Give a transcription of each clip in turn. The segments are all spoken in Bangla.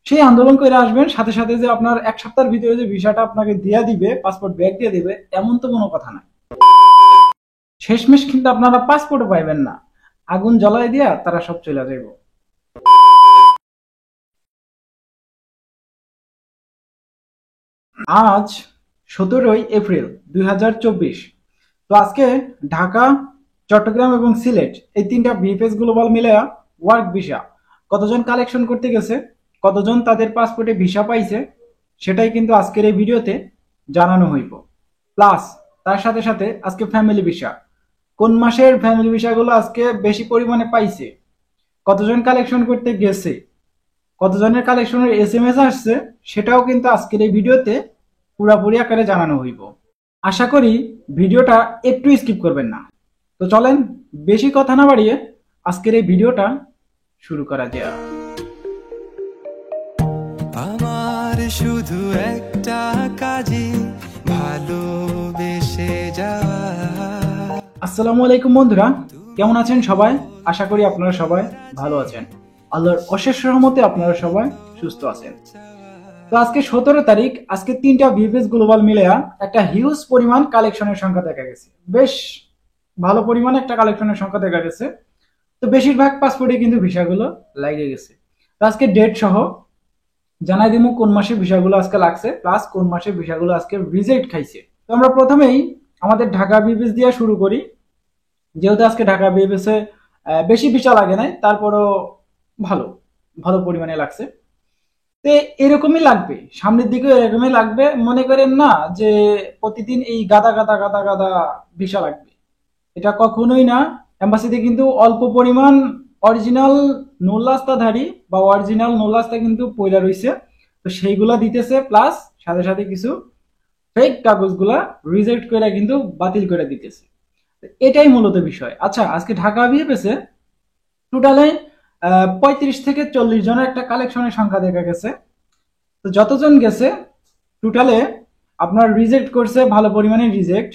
সেই আন্দোলন করে আসবেন, সাথে সাথে যে আপনার এক সপ্তাহের ভিতরে যে ভিসাটা আপনাকে দিয়ে দিবে, পাসপোর্ট ব্যাক দিয়ে দিবে, এমন তো কোনো কথা না। শেষমেশ কিন্তু আপনারা পাসপোর্টও পাইবেন না, আগুন জ্বলাই দিয়া তারা সব চলে যাইব। আজ 17 এপ্রিল 2024। তো আজকে ঢাকা, চট্টগ্রাম এবং সিলেট এই তিনটা বিএফএস গ্লোবাল মিলে ওয়ার্ক ভিসা কতজন কালেকশন করতে গেছে, কতজন তাদের পাসপোর্টে ভিসা পাইছে, সেটাই কিন্তু আজকের এই ভিডিওতে জানানো হইব। প্লাস তার সাথে সাথে আজকে ফ্যামিলি ভিসা, কোন মাসের ফ্যামিলি ভিসাগুলো আজকে বেশি পরিমাণে পাইছে, কতজন কালেকশন করতে গেছে, কতজনের কালেকশনের এসএমএস আসছে, সেটাও কিন্তু আজকের এই ভিডিওতে পুরাপুরি আকারে জানানো হইব। আশা করি ভিডিওটা একটু স্কিপ করবেন না। তো চলেন বেশি কথা না বাড়িয়ে আজকের এই ভিডিওটা শুরু করা যাক। আমার শুধু একটা কাজই ভালোবেসে যাওয়া। আসসালামু আলাইকুম বন্ধুরা, কেমন আছেন সবাই? আশা করি আপনারা সবাই ভালো আছেন। আল্লাহর অশেষ রহমতে আপনারা সবাই সুস্থ আছেন। তো আজকে 17 তারিখ, আজকে তিনটা বিএফএস গ্লোবাল মিলে একটা হিউজ পরিমাণ কালেকশনের সংখ্যা দেখা গেছে। বেশ ভালো পরিমাণ একটা কালেকশনের সংখ্যা দেখা গেছে। তো বেশিরভাগ পাসপোর্টে কিন্তু ভিসাগুলো লাগে গেছে। তো আজকে ডেট সহ জানাই দিব কোন মাসে ভিসাগুলো আজকে লাগছে, প্লাস কোন মাসে ভিসাগুলো আজকে রিজেক্ট খাইছে। তো আমরা প্রথমেই আমাদের ঢাকা বিএফএস দিয়ে শুরু করি, যেহেতু আজকে ঢাকা বিএফএস এ বেশি ভিসা লাগে নাই, তারপরও ভালো ভালো পরিমাণে লাগছে। তো এরকমই লাগবে, সামনের দিকে এরকমই লাগবে। মনে করেন না যে প্রতিদিন এই গাদা গাদা গাদা গাদা ভিসা লাগবে, এটা কখনোই না। এম্বাসিতে কিন্তু অল্প পরিমাণ অরিজিনাল নোলাস্তাধারী বা অরিজিনাল নোলাস্তা কিন্তু পয়লা রইছে, তো সেইগুলা দিতেছে, প্লাস সাথে সাথে কিছু ফেক কাগজগুলা রিজেক্ট করে কিন্তু বাতিল করে দিতেছে। এটাই মূলত বিষয়। আচ্ছা, আজকে ঢাকা বিএফএস এ টোটালে 35 থেকে 40 জনের একটা কালেকশনের সংখ্যা দেখা গেছে। তো যতজন গেছে টোটালে আপনার রিজেক্ট করছে ভালো পরিমাণে রিজেক্ট।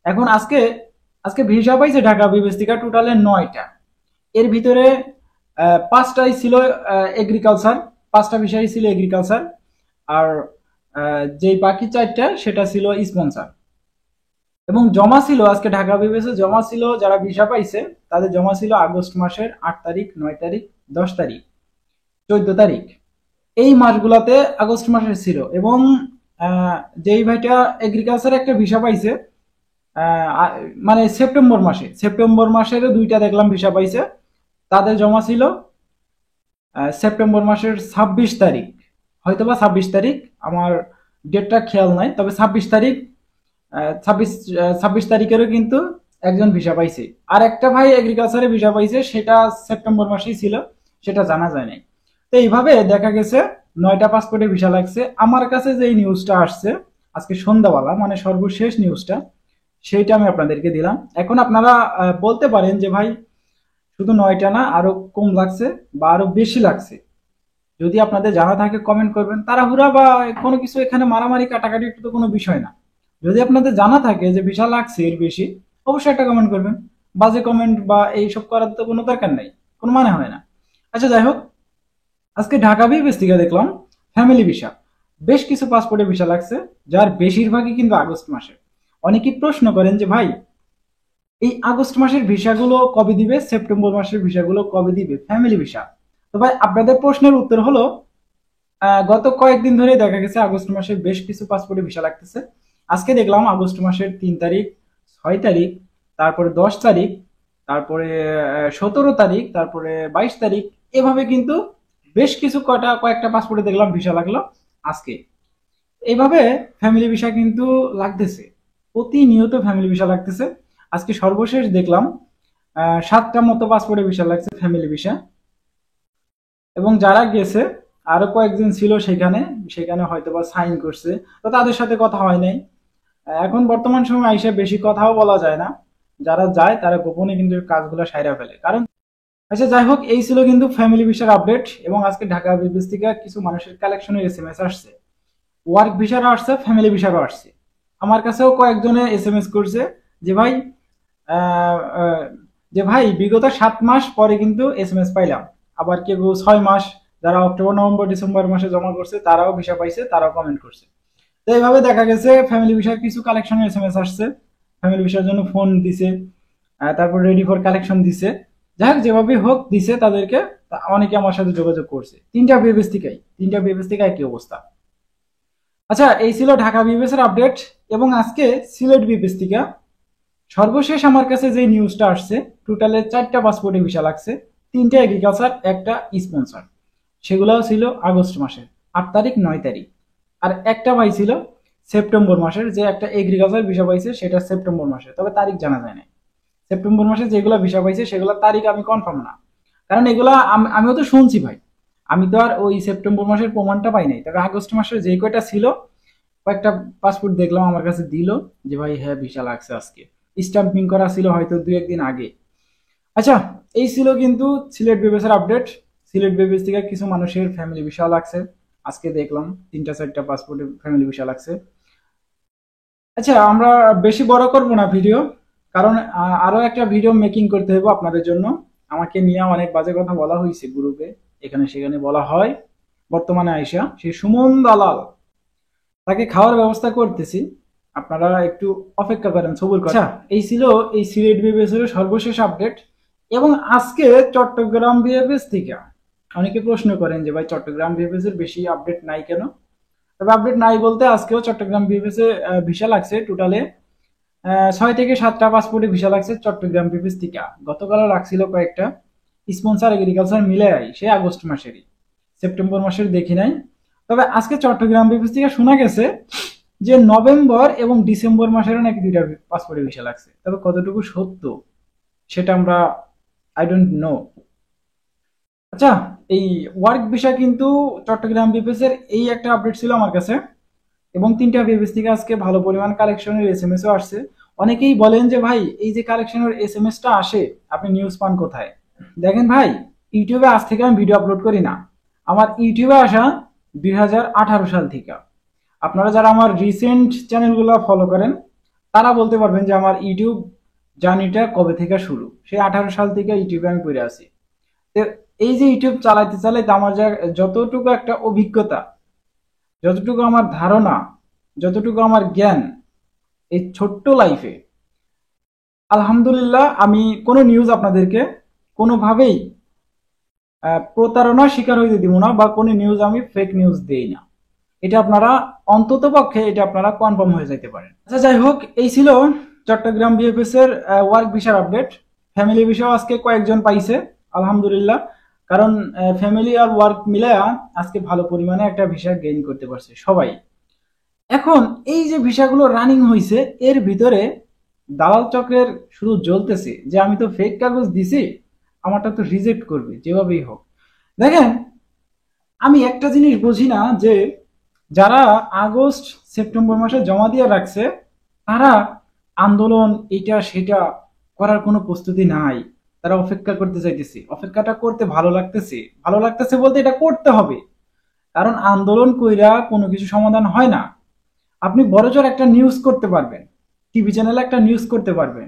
এখন আজকে আজকে ভিসা পাইছে ঢাকা বিএফএস থেকে টোটালে 9টা। এর ভিতরে 5টাই ছিল এগ্রিকালচার, 5টা বিষয় ছিল এগ্রিকালচার। আর যেই বাকি 4টা সেটা ছিল স্পন্সর। এবং জমা ছিল আজকে ঢাকা বিএফএস জমা ছিল, যারা ভিসা পাইছে তাদের জমা ছিল আগস্ট মাসের 8 তারিখ, 9 তারিখ, 10 তারিখ, 14 তারিখ। এই মাসগুলাতে আগস্ট মাসের ছিল। এবং যেই ভাইটা এগ্রিকালচার একটা ভিসা পাইছে, মানে সেপ্টেম্বর মাসের 2টা দেখলাম ভিসা পাইছে, তাদের জমা ছিল সেপ্টেম্বর মাসের 26 তারিখ, হয়তোবা 26 তারিখ, আমার ডেটটা খেয়াল নাই, তবে 26 তারিখ। 26 তারিখেরও কিন্তু একজন ভিসা পাইছে। আর একটা ভাই এগ্রিকালচারে ভিসা পাইছে, সেটা সেপ্টেম্বর মাসেই ছিল, সেটা জানা যায় নাই। তো এইভাবে দেখা গেছে 9টা পাসপোর্টে ভিসা লাগছে। আমার কাছে যে নিউজটা আসছে আজকে সন্ধ্যাবেলা, মানে সর্বশেষ নিউজটা, সেইটা আমি আপনাদেরকে দিলাম। এখন আপনারা বলতে পারেন যে ভাই শুধু 9টা না, আরো কম লাগছে বা আরো বেশি লাগছে। যদি আপনাদের জানা থাকে কমেন্ট করবেন। তাড়াহুড়া বা কোনো কিছু এখানে মারামারি কাটাকাটি তো কোনো বিষয় না। যদি আপনাদের জানা থাকে যে ভিসা লাগছে এর বেশি, অবশ্যই একটা কমেন্ট করবেন। বাজে কমেন্ট বা এইসব করার তো কোনো দরকার নাই, কোনো মানে হয় না। আচ্ছা, যাই হোক, আজকে ঢাকা বিএফএস থেকে দেখলাম ফ্যামিলি ভিসা বেশ কিছু পাসপোর্টে ভিসা লাগছে, যার বেশিরভাগই কিন্তু আগস্ট মাসে। অনেকেই প্রশ্ন করেন যে ভাই এই আগস্ট মাসের ভিসাগুলো কবে দিবে, সেপ্টেম্বর মাসের ভিসাগুলো কবে দিবে ফ্যামিলি ভিসা। তো ভাই আপনাদের প্রশ্নের উত্তর হলো, গত কয়েকদিন ধরে দেখা গেছে আগস্ট মাসের বেশ কিছু পাসপোর্টে ভিসা লাগতেছে। আজকে দেখলাম আগস্ট মাসের 3 তারিখ, 6 তারিখ, তারপরে 10 তারিখ, তারপরে 17 তারিখ, তারপরে 22 তারিখ, এভাবে কিন্তু বেশ কিছু কয়েকটা পাসপোর্টে দেখলাম ভিসা লাগলো আজকে। এইভাবে ফ্যামিলি ভিসা কিন্তু লাগতেছে, প্রতিনিয়ত ফ্যামিলি ভিসা লাগতেছে। আজকে সর্বশেষ দেখলাম 7টা মতো পাসপোর্টে ভিসা লাগছে ফ্যামিলি ভিসা। এবং যারা গেছে আরো কয়েকজন ছিল সেখানে, সেখানে হয়তো বা সাইন করছে, তো তাদের সাথে কথা হয় নাই। এখন বর্তমান সময় আইসা বেশি কথাও বলা যায় না, যারা যায় তারা গোপনে কিন্তু কাজগুলো সাইরা ফেলে কারণ। আচ্ছা, যাই হোক, এই ছিল কিন্তু ফ্যামিলি ভিসার আপডেট। এবং আজকে ঢাকা বিএফএস থেকে কিছু মানুষের কালেকশনের এসএমএস আসছে, ওয়ার্ক ভিসারও আসছে, ফ্যামিলি ভিসারও আসছে। আমার কাছেও কয়েকজনে এসএমএস করছে যে ভাই আহ, আহ, যে ভাই বিগত 7 মাস পরে কিন্তু এসএমএস পাইলাম, আবার কেউ 6 মাস, যারা অক্টোবর নভেম্বর ডিসেম্বর মাসে জমা করছে তারাও ভিসা পাইছে, তারাও কমেন্ট করছে। তো এইভাবে দেখা গেছে ফ্যামিলি ভিসার কিছু কালেকশনের এসএমএস আসছে, ফ্যামিলি ভিসার জন্য ফোন দিছে, তারপর রেডি ফর কালেকশন দিছে। যাই হোক, যেভাবে হোক দিছে তাদেরকে। অনেকে আমার সাথে যোগাযোগ করছে, তিনটা বিএফএস থেকে একই অবস্থা। আচ্ছা, এই ছিল ঢাকা বিএফএস এর আপডেট। এবং আজকে সিলেট বিএফএস থেকে সর্বশেষ আমার কাছে যে নিউজটা আসছে, টোটালে 4টা পাসপোর্টে ভিসা লাগছে, 3টা এগ্রিকালচার, একটা স্পন্সর। সেগুলোও ছিল আগস্ট মাসের 8 তারিখ 9 তারিখ। আর একটা পাইছিল সেপ্টেম্বর মাসের, যে একটা এগ্রিকালচার ভিসা পাইছে সেটা সেপ্টেম্বর মাসে, তবে তারিখ জানা যায় না। সেপ্টেম্বর মাসে যেগুলো ভিসা পাইছে সেগুলো তারিখ আমি কনফার্ম না, কারণ এগুলা আমিও তো শুনছি ভাই, আমি তো আর ওই সেপ্টেম্বর মাসের প্রমাণটা পাই নাই। তবে আগস্ট মাসের যে কয়টা ছিল, কয়েকটা পাসপোর্ট দেখলাম আমার কাছে দিল যে ভাই হ্যাঁ ভিসা লাগছে আজকে, স্টাম্পিং করা ছিল হয়তো 2-1 দিন আগে। আচ্ছা, এই ছিল কিন্তু সিলেট বিএফএস এর আপডেট। সিলেট বিএফএস থেকে কিছু মানুষের ফ্যামিলি ভিসা লাগছে, আজকে দেখলাম 3টা 4টা পাসপোর্টে ফ্যামিলি ভিসা লাগছে। আচ্ছা, আমরা বেশি বড় করব না ভিডিও, কারণ আরো একটা ভিডিও মেকিং করতে হবে আপনাদের জন্য। আমাকে নিয়ে অনেক বাজে কথা বলা হয়েছে গ্রুপে, এখানে সেখানে বলা হয়। বর্তমানে আইসা সেই সুমন দালাল, তাকে খাওয়ার ব্যবস্থা করতেছি, আপনারা একটু অপেক্ষা করেন, সবুর করেন। আচ্ছা, এই ছিল এই সিলেট বিএফএস এর সর্বশেষ আপডেট। এবং আজকে চট্টগ্রাম বিএফএস থেকে অনেকে প্রশ্ন করেন যে ভাই চট্টগ্রাম বিএফএস এর বেশি আপডেট নাই কেন? তবে আপডেট নাই বলতে আজকেও চট্টগ্রাম বিএফএস এ ভিসা লাগছে, টোটালে 6 থেকে 7টা পাসপোর্টে ভিসা লাগছে চট্টগ্রাম বিএফএস থেকে। গতকালও লাগছিল কয়েকটা, স্পন্সর এগ্রিকালচার মিলে সে আগস্ট মাসেরই, সেপ্টেম্বর মাসের দেখি নাই। তবে আজকে চট্টগ্রাম বিএফএস থেকে শোনা গেছে যে নভেম্বর এবং ডিসেম্বর মাসেরও নাকি 2টা পাসপোর্টে ভিসা লাগছে। তবে কতটুকু সত্য সেটা আমরা আই ডোন্ট নো। আচ্ছা, এই ওয়ার্ক ভিসা কিন্তু চট্টগ্রাম বিএফএস এর এই একটা আপডেট ছিল আমার কাছে। এবং 3টা বিএফএস থেকে আজকে ভালো পরিমাণ কালেকশনের এসএমএসও আসছে। অনেকেই বলেন যে ভাই এই যে কালেকশনের এসএমএসটা আসে, আপনি নিউজ পান কোথায়? দেখেন ভাই, ইউটিউবে আজ থেকে আমি ভিডিও আপলোড করি না, আমার ইউটিউবে আসা 2018 সাল থেকে। আপনারা যারা আমার রিসেন্ট চ্যানেলগুলো ফলো করেন তারা বলতে পারবেন যে আমার ইউটিউব জার্নিটা কবে থেকে শুরু। সেই 18 সাল থেকে ইউটিউবে আমি পড়ে আছি। তো এই যে ইউটিউব চালাইতে চালাইতে আমার যতটুকু একটা অভিজ্ঞতা, যতটুকু আমার ধারণা, যতটুকু আমার জ্ঞান এই ছোট্ট লাইফে, আলহামদুলিল্লাহ আমি কোনো নিউজ আপনাদেরকে কোনোভাবেই প্রতারণার শিকার হইতে দিব না, বা কোনো নিউজ আমি ফেক নিউজ দেই না। এটা আপনারা অন্তত পক্ষে এটা আপনারা কনফার্ম হয়ে যাইতে পারেন। আচ্ছা, যাই হোক, এই ছিল চট্টগ্রাম বিএফএস এর ওয়ার্ক ভিসার আপডেট। ফ্যামিলি ভিসাও আজকে কয়েকজন পাইছে আলহামদুলিল্লাহ, কারণ ফ্যামিলি আর ওয়ার্ক মিলে আজকে ভালো পরিমাণে একটা ভিসা গেইন করতে পারছে সবাই। এখন এই যে ভিসাগুলো রানিং হয়েছে, এর ভিতরে দালাল চক্রের শুধু জ্বলতেছে যে আমি তো ফেক কাগজ দিছি, আমারটা তো রিজেক্ট করবে যেভাবেই হোক। দেখেন, আমি একটা জিনিস বুঝি না যে যারা আগস্ট সেপ্টেম্বর মাসে জমা দিয়ে রাখছে তারা আন্দোলন এটা সেটা করার কোনো প্রস্তুতি নাই, তারা অপেক্ষা করতে চাইতেছে। অপেক্ষাটা করতে ভালো লাগতেছে, ভালো লাগতেছে বলতে এটা করতে হবে, কারণ আন্দোলন কইরা কোনো কিছু সমাধান হয় না। আপনি বড়জোর একটা নিউজ করতে পারবেন, টিভি চ্যানেলে একটা নিউজ করতে পারবেন,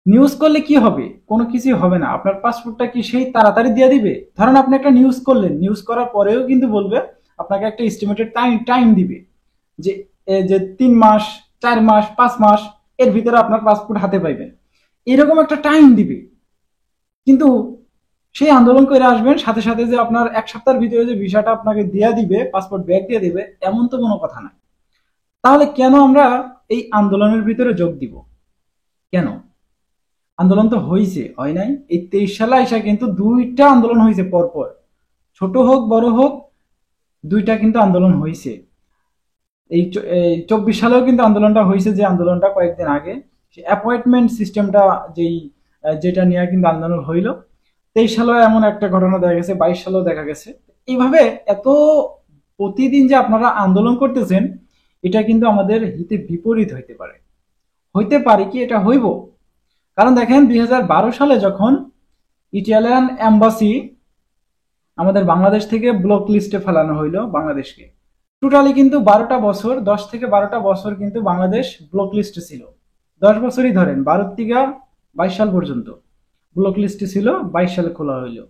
নিউজ করলে কি হবে? কোনো কিছুই হবে না। আপনার পাসপোর্টটা কি সেই তাড়াতাড়ি দিয়ে দিবে? ধরেন আপনি একটা নিউজ করলেন, নিউজ করার পরেও কিন্তু বলবে আপনাকে একটা এস্টিমেটেড টাইম দিবে যে যে 3 মাস, 4 মাস, 5 মাস এর ভিতরে আপনার পাসপোর্ট হাতে পাইবেন, এরকম একটা টাইম দিবে। কিন্তু সেই আন্দোলন করে আসবেন, সাথে সাথে যে আপনার 1 সপ্তাহের ভিতরে যে ভিসাটা আপনাকে দিয়ে দিবে, পাসপোর্ট ব্যাক দিয়ে দিবে, এমন তো কোনো কথা না। তাহলে কেন আমরা এই আন্দোলনের ভিতরে যোগ দিব? কেন? আন্দোলন তো হয়েছে, হয় নাই? এই 23 সালে আইসা কিন্তু 2টা আন্দোলন হয়েছে পরপর, ছোট হোক বড় হোক, 2টা কিন্তু আন্দোলন হয়েছে। এই 24 সালেও কিন্তু আন্দোলনটা হয়েছে, যে আন্দোলনটা কয়েকদিন আগে, অ্যাপয়েন্টমেন্ট সিস্টেমটা যেটা নিয়ে কিন্তু আন্দোলন হইল। 23 সালেও এমন একটা ঘটনা দেখা গেছে, 22 সালেও দেখা গেছে। এইভাবে এত প্রতিদিন যে আপনারা আন্দোলন করতেছেন, এটা কিন্তু আমাদের হিতে বিপরীত হইতে পারে। হইতে পারে কি এটা হইব? কারণ দেখেন 2012 সালে যখন ইটালিয়ান এম্বাসি আমাদের বাংলাদেশ থেকে ব্লক লিস্টে ফেলানো হইলো বাংলাদেশকে, টোটালি কিন্তু 12টা বছর, 10 থেকে 12টা বছর কিন্তু বাংলাদেশ ব্লক লিস্টে ছিল। 10 বছরই ধরেন, 12 থেকে 22 সাল পর্যন্ত ব্লক লিস্টে ছিল, 22 সালে খোলা হইলো।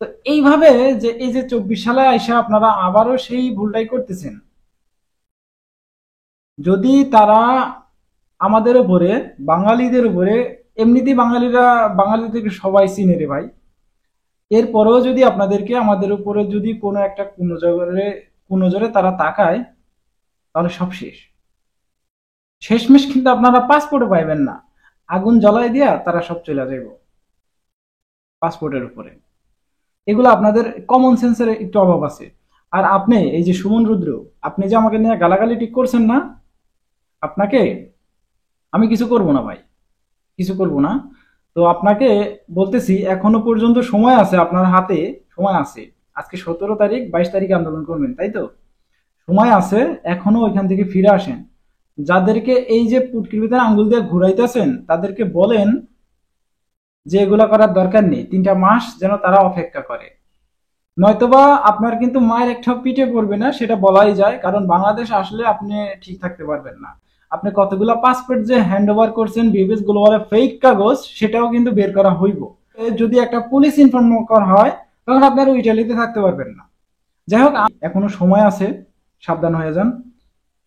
তো তো এইভাবে যে এই যে 24 সালে আইসা আপনারা আবারও সেই ভুলটাই করতেছেন। যদি তারা আমাদের উপরে, বাঙালিদের উপরে, এমনিতেই বাঙালিদেরকে সবাই চিনে রে ভাই, এরপরেও যদি আপনাদেরকে আমাদের উপরে যদি কোনো একটা কুনজরে তারা তাকায়, তাহলে সব শেষ। শেষমেশ কিন্তু আপনারা পাসপোর্টও পাইবেন না, আগুন জ্বলাই দিয়া তারা সব চলে যাইব পাসপোর্টের উপরে। এগুলো আপনাদের কমন সেন্সের একটু অভাব আছে। আর আপনি এই যে সুমন রুদ্র, আপনি যে আমাকে নিয়ে গালাগালি ঠিক করছেন না, আপনাকে আমি কিছু করব না ভাই, কিছু করব না। তো আপনাকে বলতেছি, এখনো পর্যন্ত সময় আছে, আপনার হাতে সময় আছে। আজকে 17 তারিখ, 22 তারিখে আন্দোলন করবেন, তাই তো? সময় আছে, এখনো ওইখান থেকে ফিরে আসেন। যাদেরকে এই যে পুটকির ভিতরে আঙ্গুল দিয়ে ঘুরাইতেছেন, তাদেরকে বলেন যে এগুলা করার দরকার নেই, 3টা মাস যেন তারা অপেক্ষা করে। নয়তোবা আপনার কিন্তু মায়ের একটা পিঠে পড়বে না, সেটা বলাই যায়। কারণ বাংলাদেশ আসলে আপনি ঠিক থাকতে পারবেন না। আপনি কতগুলা পাসপোর্ট যে হ্যান্ড ওভার করছেন বিবিএস গ্লোবালে ফেক কাগজ, সেটাও কিন্তু বের করা হইব। যদি একটা পুলিশ ইনফর্ম করা হয়, তখন আপনার ইটালিতে থাকতে পারবেন না। যাই হোক, এখনো সময় আছে, সাবধান হয়ে যান।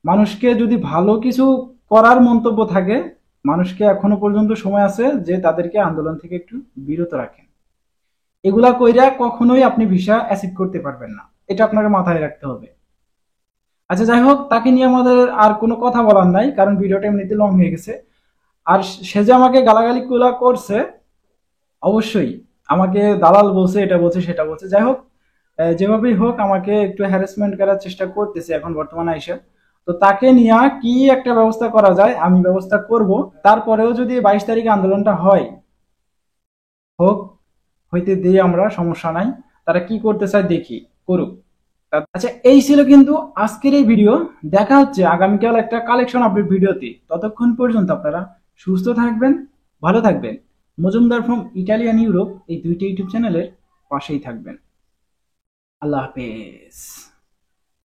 মানুষকে যদি ভালো কিছু করার মন্তব্য থাকে, মানুষকে এখনো পর্যন্ত সময় আছে যে তাদেরকে আন্দোলন থেকে একটু বিরত রাখেন। এগুলা কইরা কখনোই আপনি ভিসা অ্যাচিভ করতে পারবেন না, এটা আপনাকে মাথায় রাখতে হবে। আচ্ছা, যাই হোক, তাকে নিয়ে আমাদের আর কোনো কথা বলার নাই, কারণ ভিডিওটা এমনিতে লং হয়ে গেছে। আর সে যে আমাকে গালাগালি গুলা করছে, অবশ্যই আমাকে দালাল বলছে, এটা বলছে, সেটা বলছে। যাই হোক, যেভাবেই হোক আমাকে একটু হ্যারাসমেন্ট করার চেষ্টা করতেছে এখন বর্তমানে আইসা। তো তাকে নিয়ে কি একটা ব্যবস্থা করা যায় আমি ব্যবস্থা করব। তারপরেও যদি 22 তারিখে আন্দোলনটা হয়, হোক, হইতে দিয়ে আমরা, সমস্যা নাই। তারা কি করতে চায় দেখি, করুক। আচ্ছা, এই ছিল কিন্তু আজকের এই ভিডিও। দেখা হচ্ছে আগামীকাল একটা কালেকশন আপডেট ভিডিওতে। ততক্ষণ পর্যন্ত আপনারা সুস্থ থাকবেন, ভালো থাকবেন। মজুমদার ফ্রম ইটালিয়ান ইউরোপ এই দুইটা ইউটিউব চ্যানেলের পাশেই থাকবেন। আল্লাহ হাফেজ।